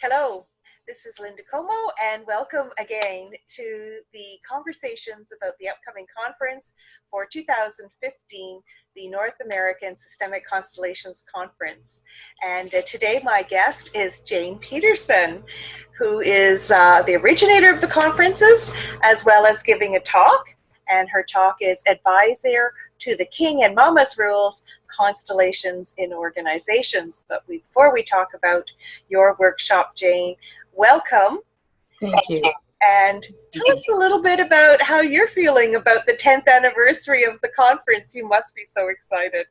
Hello, this is Linda Como, and welcome again to the conversations about the upcoming conference for 2015, the North American Systemic Constellations Conference. And today my guest is Jane Peterson, who is the originator of the conferences, as well as giving a talk. And her talk is Advisor to the King and Mama's Rules, Constellations in Organizations. But before we talk about your workshop, Jane, welcome. Thank you. And tell us a little bit about how you're feeling about the 10th anniversary of the conference. You must be so excited.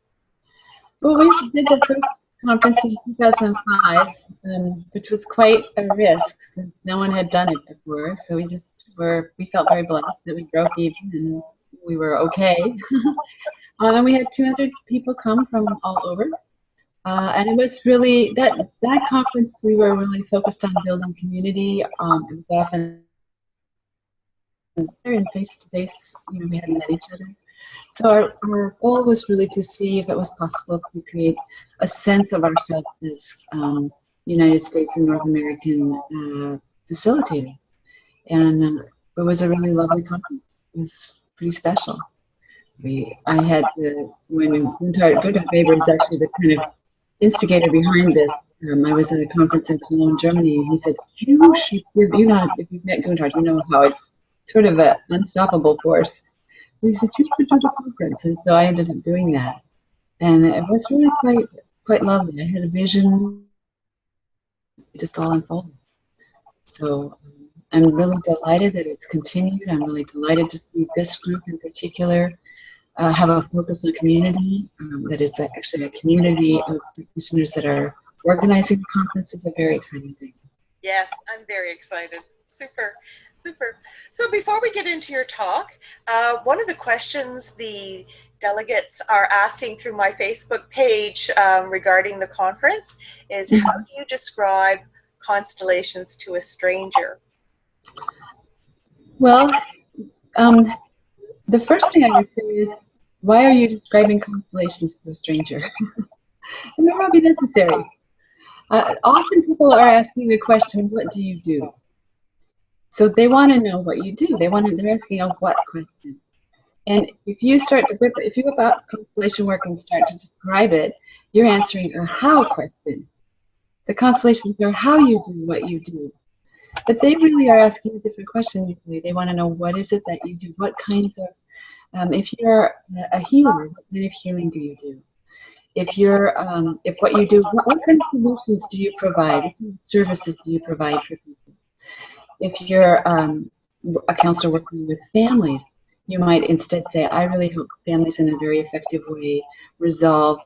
Well, we did the first conference in 2005, which was quite a risk. No one had done it before, so we felt very blessed that we broke even and we were okay. And we had 200 people come from all over. And it was really, that conference, we were really focused on building community. It was often in face-to-face, we hadn't met each other. So our goal was really to see if it was possible to create a sense of ourselves as United States and North American facilitator. And it was a really lovely conference. It was pretty special. I had when Gunther Weber is actually the kind of instigator behind this. I was at a conference in Cologne, Germany, and he said, "You should give." If you've met Gunther, you know how it's sort of an unstoppable force. And he said, "You should do the conference," and so I ended up doing that, and it was really quite lovely. I had a vision, it just all unfolded. So I'm really delighted that it's continued. I'm really delighted to see this group in particular have a focus on community, that it's actually a community of practitioners that are organizing the conference is a very exciting thing. Yes, I'm very excited. Super, super. So before we get into your talk, one of the questions the delegates are asking through my Facebook page regarding the conference is, how do you describe constellations to a stranger? Well, the first thing I would say is, why are you describing constellations to a stranger? It may not be necessary. Often people are asking the question, what do you do? So they want to know what you do. They're asking a what question. And if you whip out constellation work and start to describe it, you're answering a how question. The constellations are how you do what you do. But they really are asking a different question usually. They want to know, what is it that you do? What kinds of, if you're a healer, what kind of healing do you do? If what you do, what kind of solutions do you provide? What kind of services do you provide for people? If you're a counselor working with families, you might instead say, I really help families in a very effective way resolve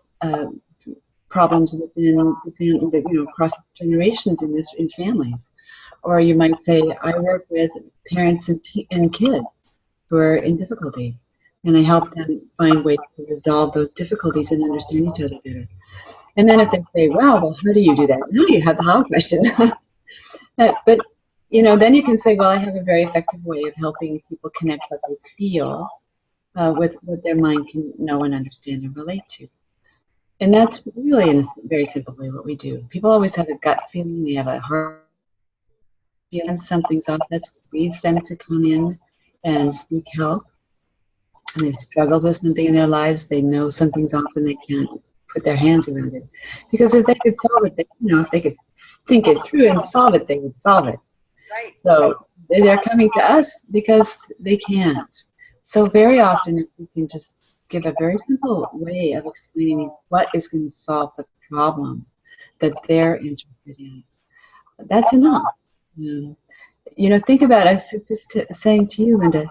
problems within across generations in families. Or you might say, I work with parents and kids who are in difficulty, and I help them find ways to resolve those difficulties and understand each other better. And then if they say, wow, well, how do you do that? Now you have the how question. But then you can say, well, I have a very effective way of helping people connect what they feel with what their mind can know and understand and relate to. And that's really, in a very simple way, what we do. People always have a gut feeling, they have a heart feeling something's off. That's what leads them to come in and seek help. And they've struggled with something in their lives, they know something's off and they can't put their hands around it. Because if they could solve it, if they could think it through and solve it, they would solve it. Right. So they're coming to us because they can't. So very often, if we can just give a very simple way of explaining what is going to solve the problem that they're interested in, that's enough. Think about, I was just saying to you, Linda,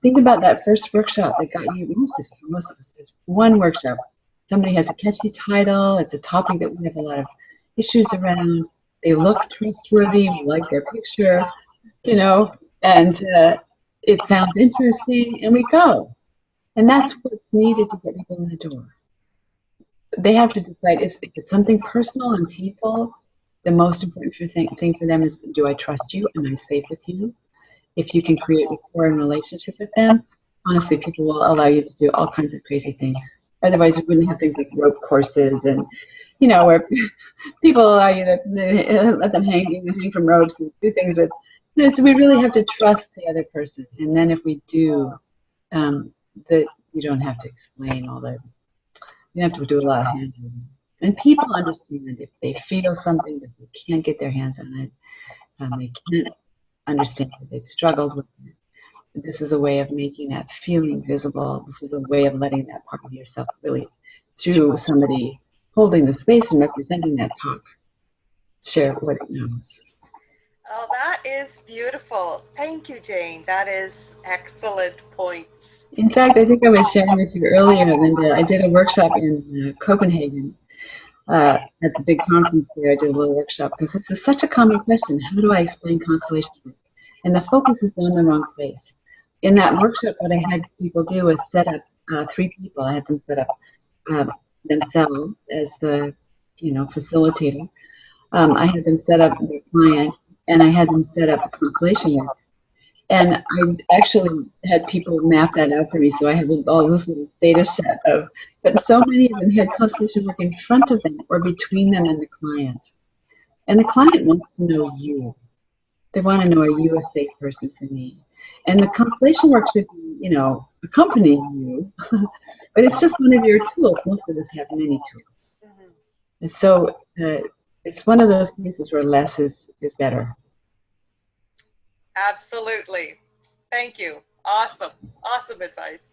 think about that first workshop that got you, most of us, there's one workshop. Somebody has a catchy title, it's a topic that we have a lot of issues around, they look trustworthy, we like their picture, and it sounds interesting, and we go. And that's what's needed to get people in the door. They have to decide, if it's something personal and painful, the most important thing for them is, do I trust you? Am I safe with you? If you can create rapport and relationship with them, honestly, people will allow you to do all kinds of crazy things. Otherwise, we wouldn't have things like rope courses and where people are, they let them hang from ropes and do things with, so we really have to trust the other person. And then if we do, that you don't have to explain all that. You have to do a lot of handling. And people understand if they feel something that they can't get their hands on it, they can't understand that they've struggled with it. This is a way of making that feeling visible. This is a way of letting that part of yourself really, through somebody holding the space and representing that talk, share what it knows. Oh, that is beautiful. Thank you, Jane. That is excellent points. In fact, I think I was sharing with you earlier, Linda, I did a workshop in Copenhagen at the big conference there. I did a little workshop because this is such a common question. How do I explain constellation work? And the focus is on the wrong place. In that workshop, what I had people do was set up 3 people. I had them set up themselves as the, facilitator. I had them set up their client, and I had them set up a constellation work. And I actually had people map that out for me, so I had all this little data set of, but so many of them had constellation work in front of them or between them and the client. And the client wants to know you. They want to know, are you a safe person for me? And the constellation work should be, accompanying you, but it's just one of your tools. Most of us have many tools. Mm-hmm. And so it's one of those cases where less is better. Absolutely. Thank you. Awesome. Awesome advice.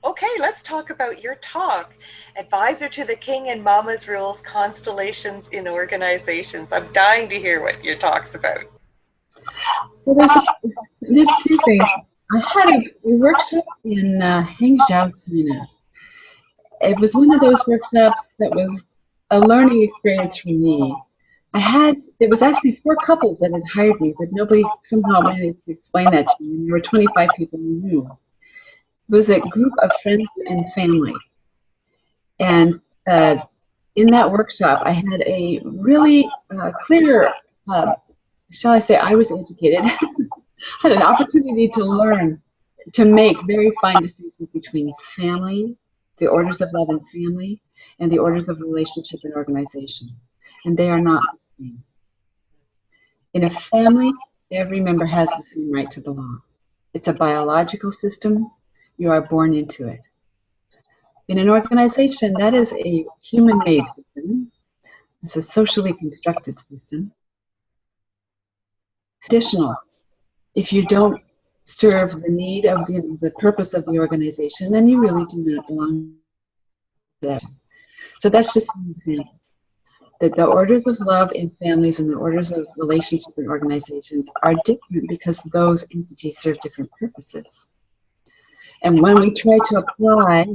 Okay, let's talk about your talk. Advisor to the King and Mama's Rules, Constellations in Organizations. I'm dying to hear what your talk's about. Well, there's 2 things. I had a workshop in Hangzhou, China. It was one of those workshops that was a learning experience for me. There was actually 4 couples that had hired me, but nobody somehow managed to explain that to me. There were 25 people in the room. It was a group of friends and family. And in that workshop, I had a really clear, shall I say, I was educated, had an opportunity to learn to make very fine distinctions between family, the orders of love and family, and the orders of relationship and organization. And they are not the same. In a family, every member has the same right to belong. It's a biological system. You are born into it. In an organization, that is a human-made system. It's a socially constructed system. Additional, if you don't serve the need of the purpose of the organization, then you really do not belong there. So that's just an example. That the orders of love in families and the orders of relationship in organizations are different because those entities serve different purposes. And when we try to apply,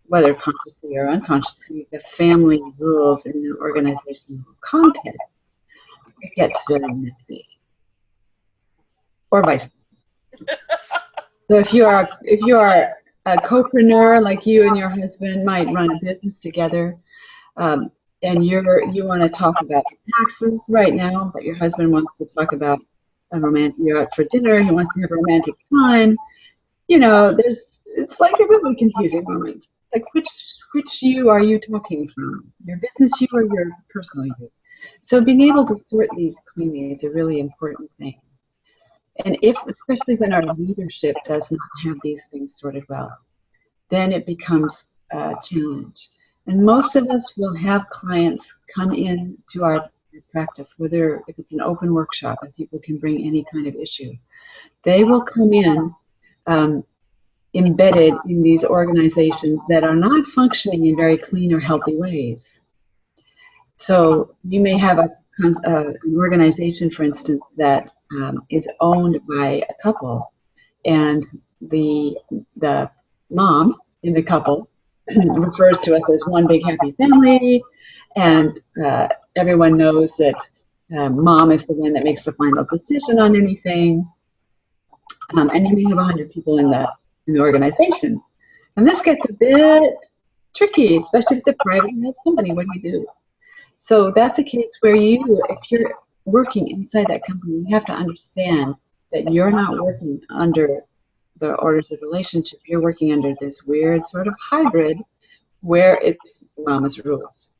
whether consciously or unconsciously, the family rules in the organizational context, it gets very messy. Or vice versa. So if you are a co-preneur, like you and your husband might run a business together, and you want to talk about taxes right now, but your husband wants to talk about you're out for dinner, he wants to have a romantic time, it's like a really confusing moment. Like which you are you talking from? Your business you or your personal you? So being able to sort these cleanly is a really important thing. And especially when our leadership does not have these things sorted well, then it becomes a challenge. And most of us will have clients come in to our practice, whether if it's an open workshop and people can bring any kind of issue. They will come in embedded in these organizations that are not functioning in very clean or healthy ways. So you may have an organization, for instance, that is owned by a couple, and the mom in the couple refers to us as one big happy family, and everyone knows that mom is the one that makes the final decision on anything. And you may have 100 people in the organization, and this gets a bit tricky, especially if it's a private company. What do you do? So that's a case where if you're working inside that company, you have to understand that you're not working under the orders of relationship. You're working under this weird sort of hybrid where it's mama's rules.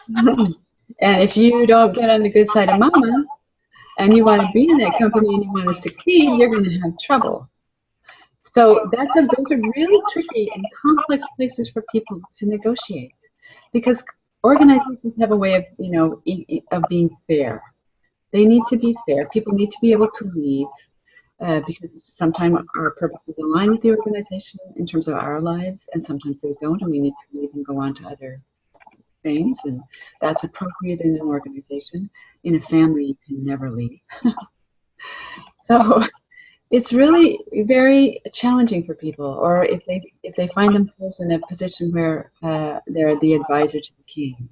And if you don't get on the good side of mama and you want to be in that company and you want to succeed, you're going to have trouble. So those are really tricky and complex places for people to negotiate, because organizations have a way of, of being fair. They need to be fair. People need to be able to leave because sometimes our purposes align with the organization in terms of our lives, and sometimes they don't, and we need to leave and go on to other things, and that's appropriate in an organization. In a family, you can never leave. So it's really very challenging for people, or if they find themselves in a position where they're the advisor to the king.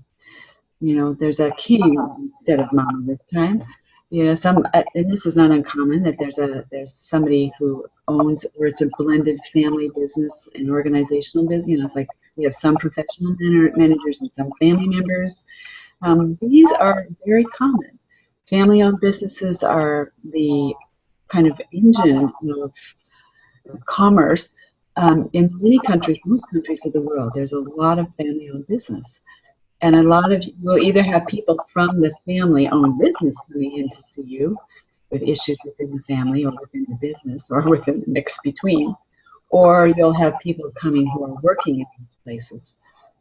There's a king instead of mama this time. And this is not uncommon, that there's somebody who owns, or it's a blended family business and organizational business. It's like we have some professional managers and some family members. These are very common. Family-owned businesses are the kind of engine of commerce in many countries, most countries of the world. There's a lot of family-owned business. And a lot of you will either have people from the family-owned business coming in to see you with issues within the family or within the business or within the mix between, or you'll have people coming who are working in these places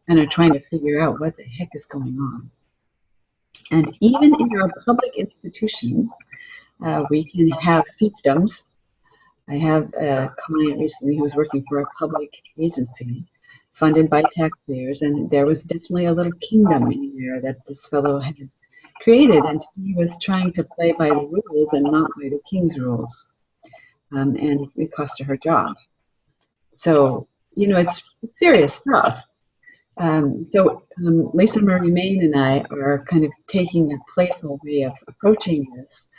and are trying to figure out what the heck is going on. And even in our public institutions, we can have fiefdoms. I have a client recently who was working for a public agency funded by taxpayers, and there was definitely a little kingdom in there that this fellow had created, and he was trying to play by the rules and not by the king's rules, and it cost her job. So, it's serious stuff. Lisa Marie Main and I are kind of taking a playful way of approaching this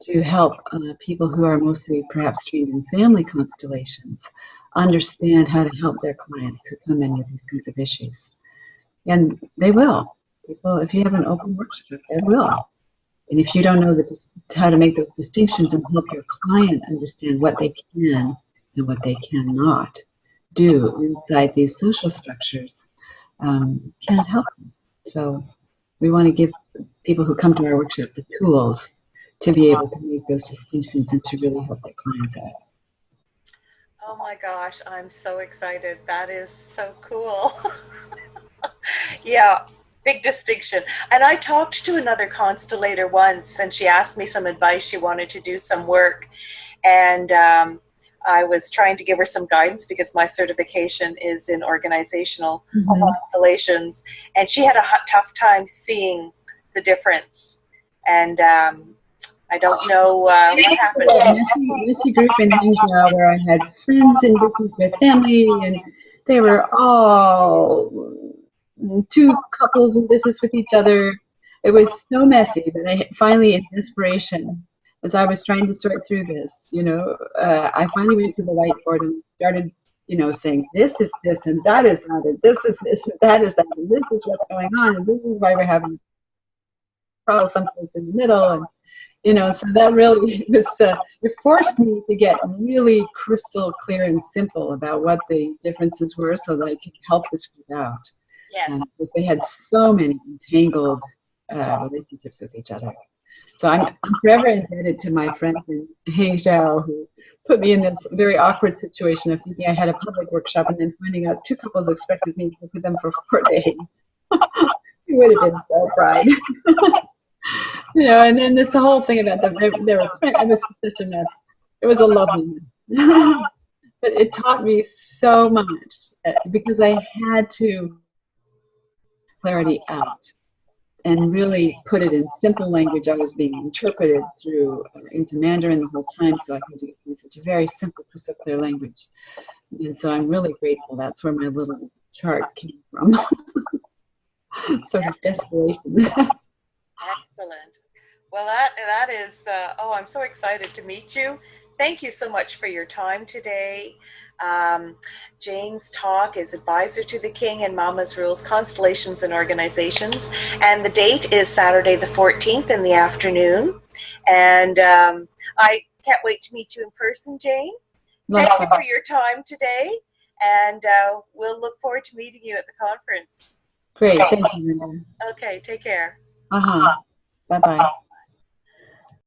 to help people who are mostly perhaps trained in family constellations understand how to help their clients who come in with these kinds of issues. And they will. People, if you have an open workshop, they will. And if you don't know how to make those distinctions and help your client understand what they can and what they cannot do inside these social structures, can't help them. So we want to give people who come to our workshop the tools to be able to make those distinctions and to really help their clients out. Oh my gosh, I'm so excited. That is so cool. Yeah, big distinction. And I talked to another constellator once, and she asked me some advice. She wanted to do some work, and I was trying to give her some guidance because my certification is in organizational constellations, and she had a tough time seeing the difference. And I don't know what happened. A messy group in Asia where I had friends in business with family, and they were all two couples in business with each other. It was so messy that I finally, in desperation, as I was trying to sort through this, I finally went to the whiteboard and started, saying, this is this, and that is that, and this is this, and that is that, and this is what's going on, and this is why we're having problems someplace in the middle, and so that really was, it forced me to get really crystal clear and simple about what the differences were so that I could help this group out. Yes. Because they had so many entangled relationships with each other. So I'm forever indebted to my friend in Hangzhou who put me in this very awkward situation of thinking I had a public workshop and then finding out two couples expected me to work with them for 4 days. It would have been so pride. And then this whole thing about them, they were, it was such a mess. It was a lovely mess. But it taught me so much because I had to clarity out and really put it in simple language. I was being interpreted through into Mandarin the whole time, so I had to use such a very simple, crystal clear language. And so I'm really grateful. That's where my little chart came from. Sort of desperation. Excellent. Well, that is, I'm so excited to meet you. Thank you so much for your time today. Jane's talk is Advisor to the King and Mama's Rules, Constellations and Organizations. And the date is Saturday the 14th in the afternoon. And I can't wait to meet you in person, Jane. Thank you for your time today. And we'll look forward to meeting you at the conference. Great. Thank you, Linda. Okay, take care. Uh-huh. Bye-bye.